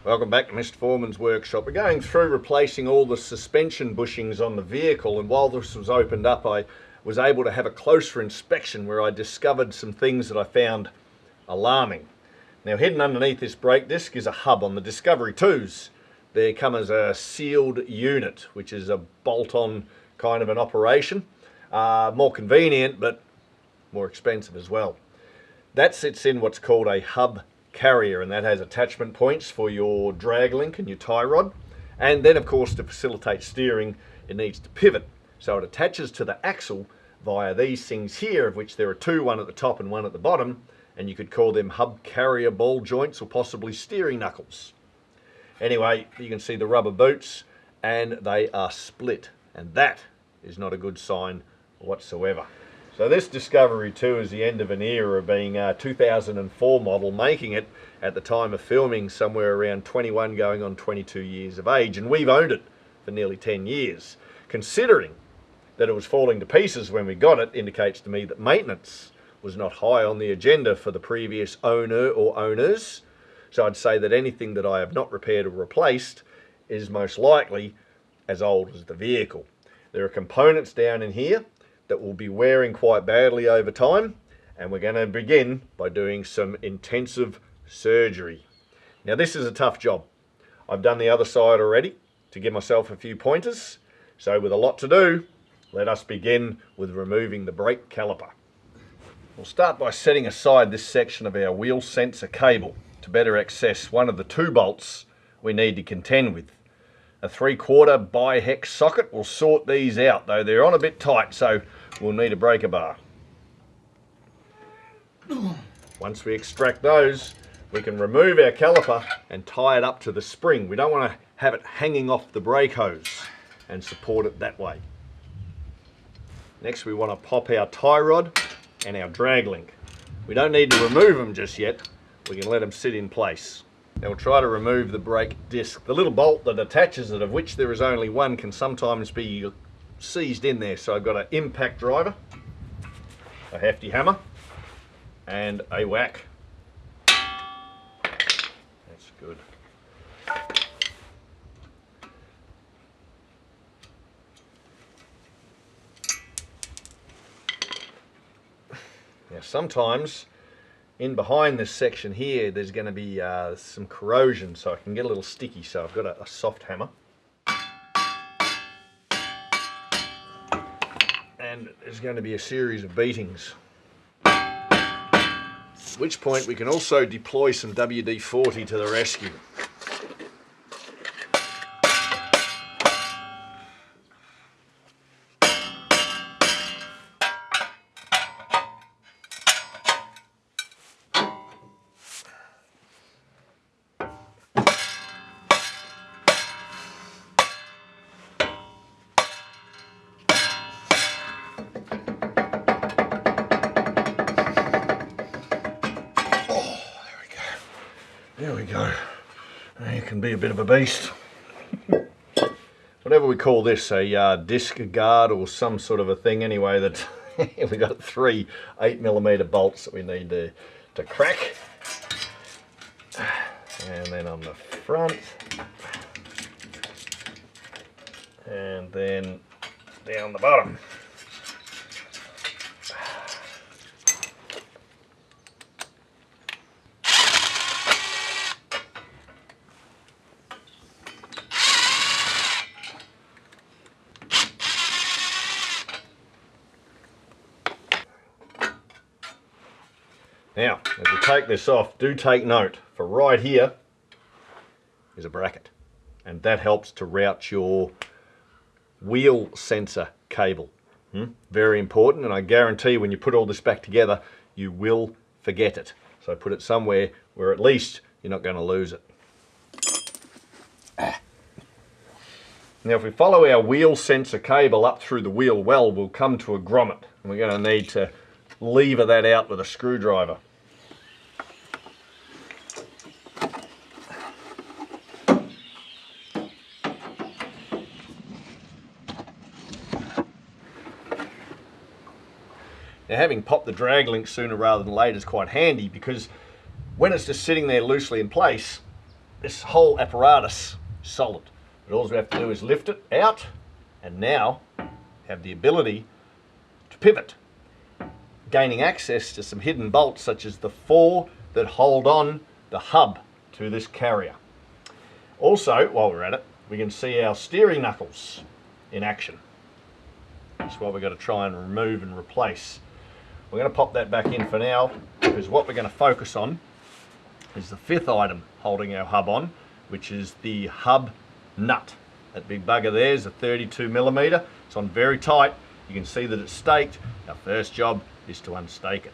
Welcome back to Mr. Foreman's workshop. We're going through replacing all the suspension bushings on the vehicle, and while this was opened up I was able to have a closer inspection where I discovered some things that I found alarming. Now, hidden underneath this brake disc is a hub on the Discovery 2s. They come as a sealed unit, which is a bolt-on kind of an operation. More convenient, but more expensive as well. That sits in what's called a hub carrier, and that has attachment points for your drag link and your tie rod. And then, of course, to facilitate steering, it needs to pivot. So it attaches to the axle via these things here, of which there are two, one at the top and one at the bottom, and you could call them hub carrier ball joints or possibly steering knuckles. Anyway, you can see the rubber boots, and they are split, and that is not a good sign whatsoever. So this Discovery 2 is the end of an era, being a 2004 model, making it at the time of filming somewhere around 21 going on 22 years of age, and we've owned it for nearly 10 years. Considering that it was falling to pieces when we got it, indicates to me that maintenance was not high on the agenda for the previous owner or owners. So I'd say that anything that I have not repaired or replaced is most likely as old as the vehicle. There are components down in here that will be wearing quite badly over time, and we're going to begin by doing some intensive surgery. Now, this is a tough job. I've done the other side already to give myself a few pointers, so with a lot to do, let us begin with removing the brake caliper. We'll start by setting aside this section of our wheel sensor cable to better access one of the two bolts we need to contend with. A 3/4 bi-hex socket will sort these out, though they're on a bit tight, so we'll need a breaker bar. Once we extract those, we can remove our caliper and tie it up to the spring. We don't want to have it hanging off the brake hose and support it that way. Next, we want to pop our tie rod and our drag link. We don't need to remove them just yet. We can let them sit in place. Now we'll try to remove the brake disc. The little bolt that attaches it, of which there is only one, can sometimes be seized in there. So I've got an impact driver, a hefty hammer, and a whack. That's good. Now sometimes in behind this section here there's going to be some corrosion, so I can get a little sticky, so I've got a soft hammer. And there's going to be a series of beatings. At which point we can also deploy some WD-40 to the rescue. There we go. It can be a bit of a beast. Whatever we call this, a disc guard or some sort of a thing anyway, that we got 3 8mm bolts that we need to crack. And then on the front. And then down the bottom. Now, as we take this off, do take note, for right here is a bracket, and that helps to route your wheel sensor cable. Very important, and I guarantee when you put all this back together, you will forget it. So put it somewhere where at least you're not going to lose it. Now, if we follow our wheel sensor cable up through the wheel well, we'll come to a grommet, and we're going to need to lever that out with a screwdriver. Now, having popped the drag link sooner rather than later is quite handy, because when it's just sitting there loosely in place, this whole apparatus is solid. But all we have to do is lift it out and now have the ability to pivot, gaining access to some hidden bolts such as the 4 that hold on the hub to this carrier. Also, while we're at it, we can see our steering knuckles in action. That's what we're going to try and remove and replace. We're going to pop that back in for now, because what we're going to focus on is the 5th item holding our hub on, which is the hub nut. That big bugger there is a 32mm. It's on very tight. You can see that it's staked. Our first job is to unstake it.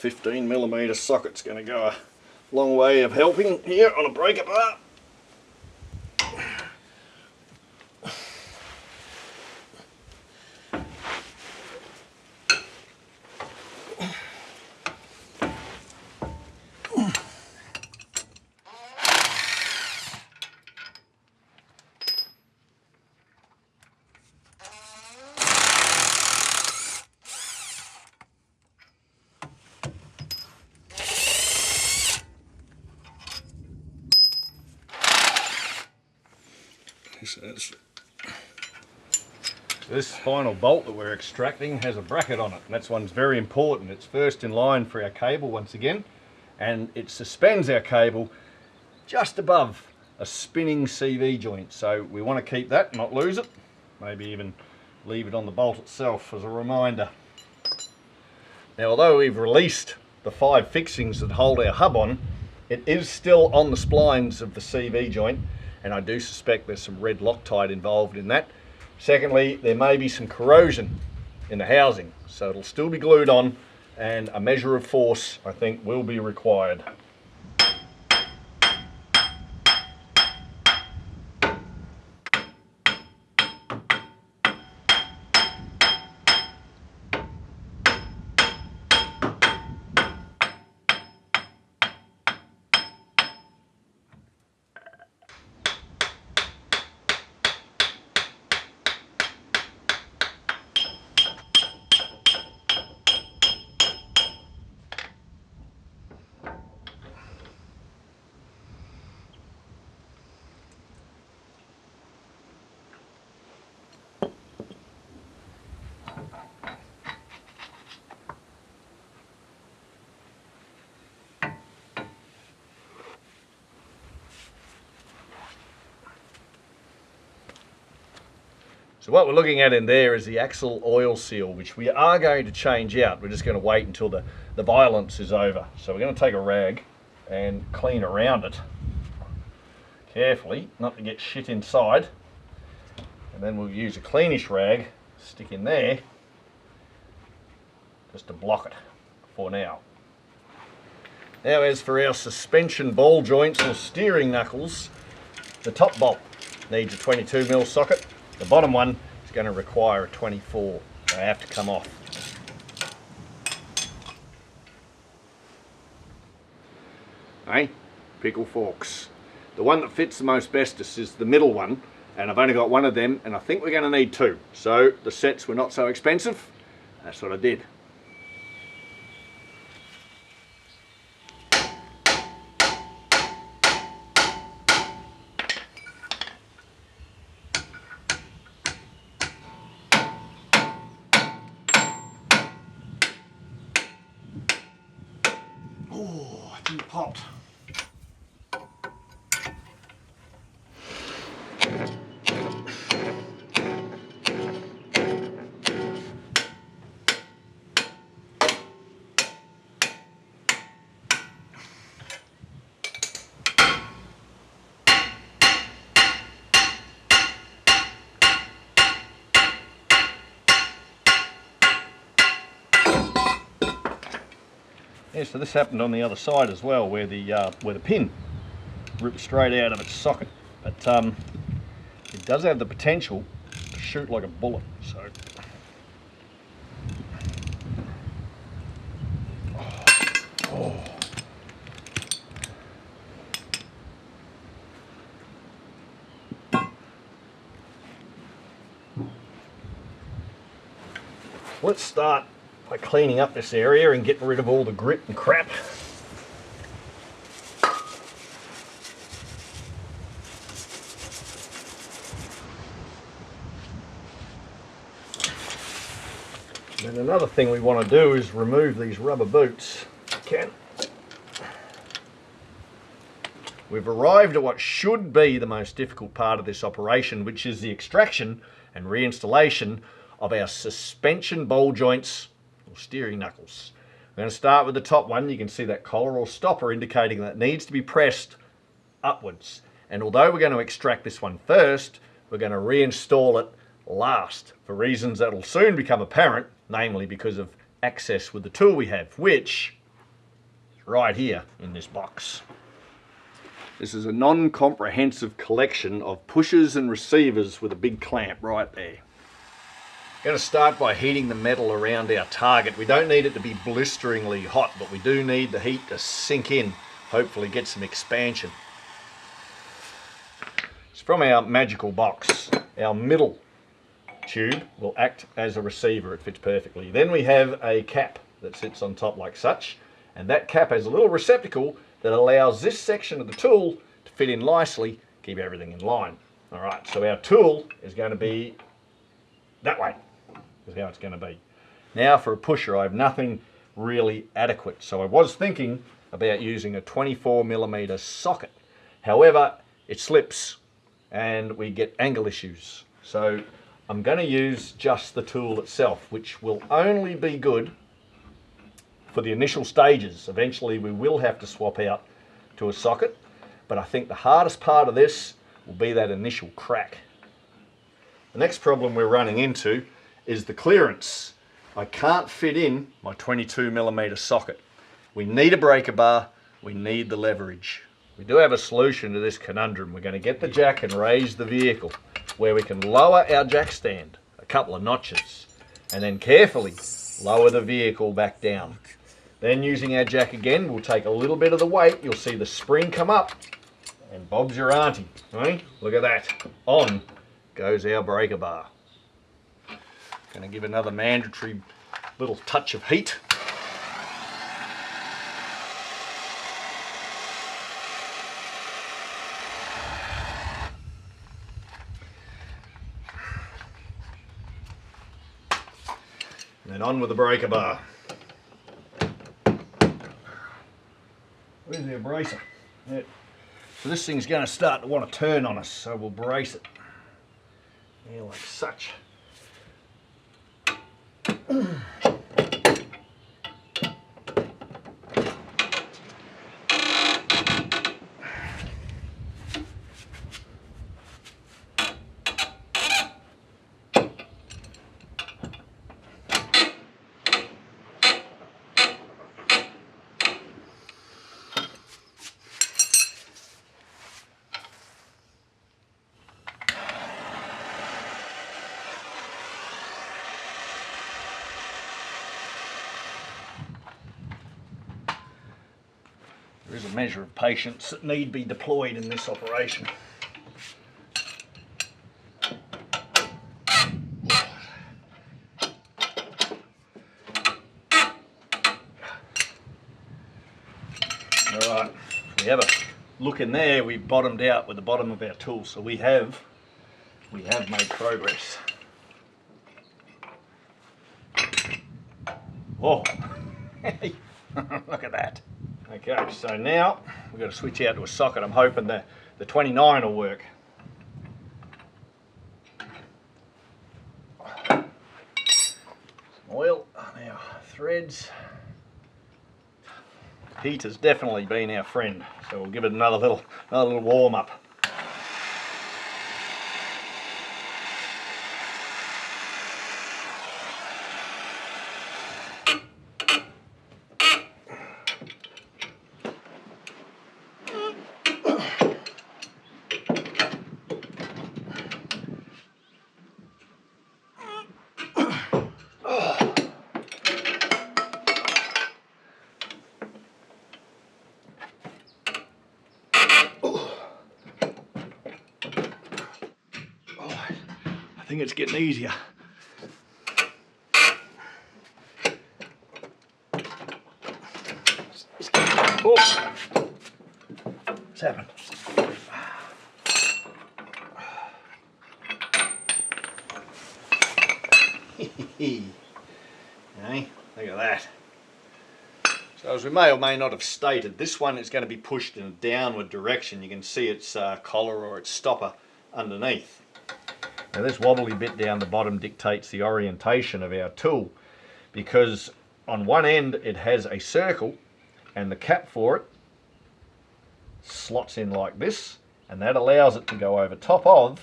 15mm socket's going to go a long way of helping here on a breaker bar. This final bolt that we're extracting has a bracket on it, and that's one's very important. It's first in line for our cable once again, and it suspends our cable just above a spinning CV joint. So we want to keep that, not lose it, maybe even leave it on the bolt itself as a reminder. Now, although we've released the 5 fixings that hold our hub on, it is still on the splines of the CV joint, and I do suspect there's some red Loctite involved in that. Secondly, there may be some corrosion in the housing, so it'll still be glued on, and a measure of force, I think, will be required. So what we're looking at in there is the axle oil seal, which we are going to change out. We're just going to wait until the violence is over. So we're going to take a rag and clean around it carefully, not to get shit inside. And then we'll use a cleanish rag, stick in there, just to block it for now. Now, as for our suspension ball joints or steering knuckles, the top bolt needs a 22mm socket. The bottom one is going to require a 24. They have to come off. Hey, pickle forks. The one that fits the most bestest is the middle one, and I've only got one of them, and I think we're going to need 2. So the sets were not so expensive. That's what I did. Oh, I think it popped. Yeah, so this happened on the other side as well, where the pin rip straight out of its socket, but it does have the potential to shoot like a bullet. So let's start by cleaning up this area and getting rid of all the grit and crap. And another thing we want to do is remove these rubber boots. Okay. We've arrived at what should be the most difficult part of this operation, which is the extraction and reinstallation of our suspension ball joints or steering knuckles. We're going to start with the top one. You can see that collar or stopper indicating that it needs to be pressed upwards. And although we're going to extract this one first, we're going to reinstall it last for reasons that will soon become apparent, namely because of access with the tool we have, which is right here in this box. This is a non-comprehensive collection of pushers and receivers with a big clamp right there. Going to start by heating the metal around our target. We don't need it to be blisteringly hot, but we do need the heat to sink in, hopefully get some expansion. It's from our magical box. Our middle tube will act as a receiver. It fits perfectly. Then we have a cap that sits on top like such, and that cap has a little receptacle that allows this section of the tool to fit in nicely, keep everything in line. All right, so our tool is going to be that way, is how it's going to be. Now for a pusher, I have nothing really adequate, so I was thinking about using a 24mm socket. However, it slips and we get angle issues. So I'm going to use just the tool itself, which will only be good for the initial stages. Eventually we will have to swap out to a socket, but I think the hardest part of this will be that initial crack. The next problem we're running into is the clearance. I can't fit in my 22mm socket. We need a breaker bar, we need the leverage. We do have a solution to this conundrum. We're going to get the jack and raise the vehicle where we can lower our jack stand a couple of notches and then carefully lower the vehicle back down. Then using our jack again, we'll take a little bit of the weight. You'll see the spring come up and Bob's your auntie. Right? Look at that. On goes our breaker bar. Going to give another mandatory little touch of heat. And then on with the breaker bar. Where's the bracer? Yeah. So this thing's going to start to want to turn on us, so we'll brace it. Yeah, like such. There is a measure of patience that need be deployed in this operation. Alright, we have a look in there. We bottomed out with the bottom of our tool, so we have made progress. Oh, look at that. Okay, so now we've got to switch out to a socket. I'm hoping the 29 will work. Some oil on our threads. Heat has definitely been our friend, so we'll give it another little warm up. think it's getting easier. Oh. What's happened? Hey, look at that. So as we may or may not have stated, this one is going to be pushed in a downward direction. You can see its collar or its stopper underneath. Now this wobbly bit down the bottom dictates the orientation of our tool, because on one end it has a circle and the cap for it slots in like this, and that allows it to go over top of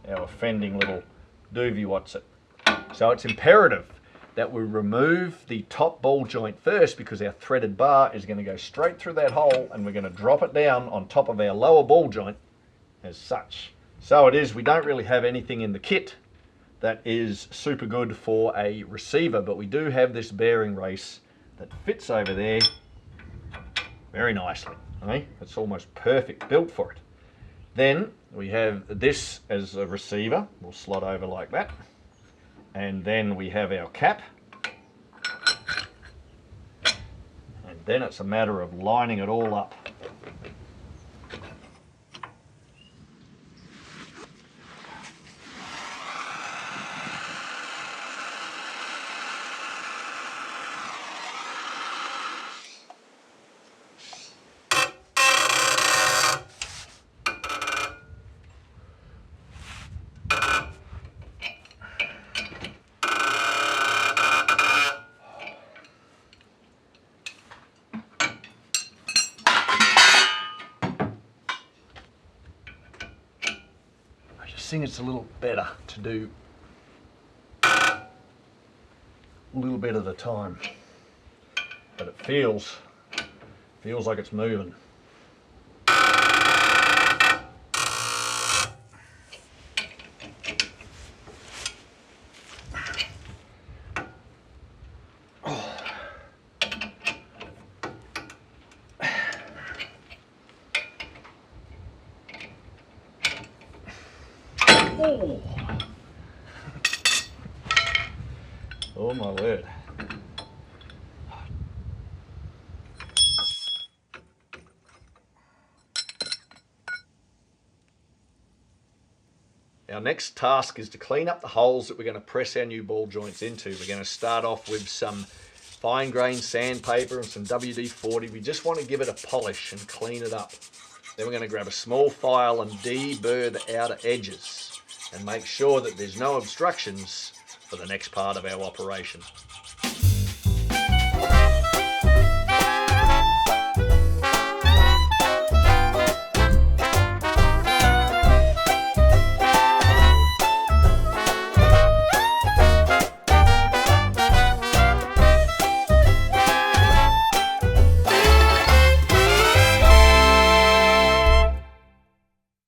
our offending little doovie what's it. So it's imperative that we remove the top ball joint first, because our threaded bar is going to go straight through that hole and we're going to drop it down on top of our lower ball joint as such. So it is, we don't really have anything in the kit that is super good for a receiver, but we do have this bearing race that fits over there very nicely. Okay? It's almost perfect built for it. Then we have this as a receiver, we'll slot over like that. And then we have our cap. And then it's a matter of lining it all up. I think it's a little better to do a little bit at a time, but it feels like it's moving. Oh, oh my word. Our next task is to clean up the holes that we're going to press our new ball joints into. We're going to start off with some fine grain sandpaper and some WD-40. We just want to give it a polish and clean it up. Then we're going to grab a small file and deburr the outer edges and make sure that there's no obstructions for the next part of our operation.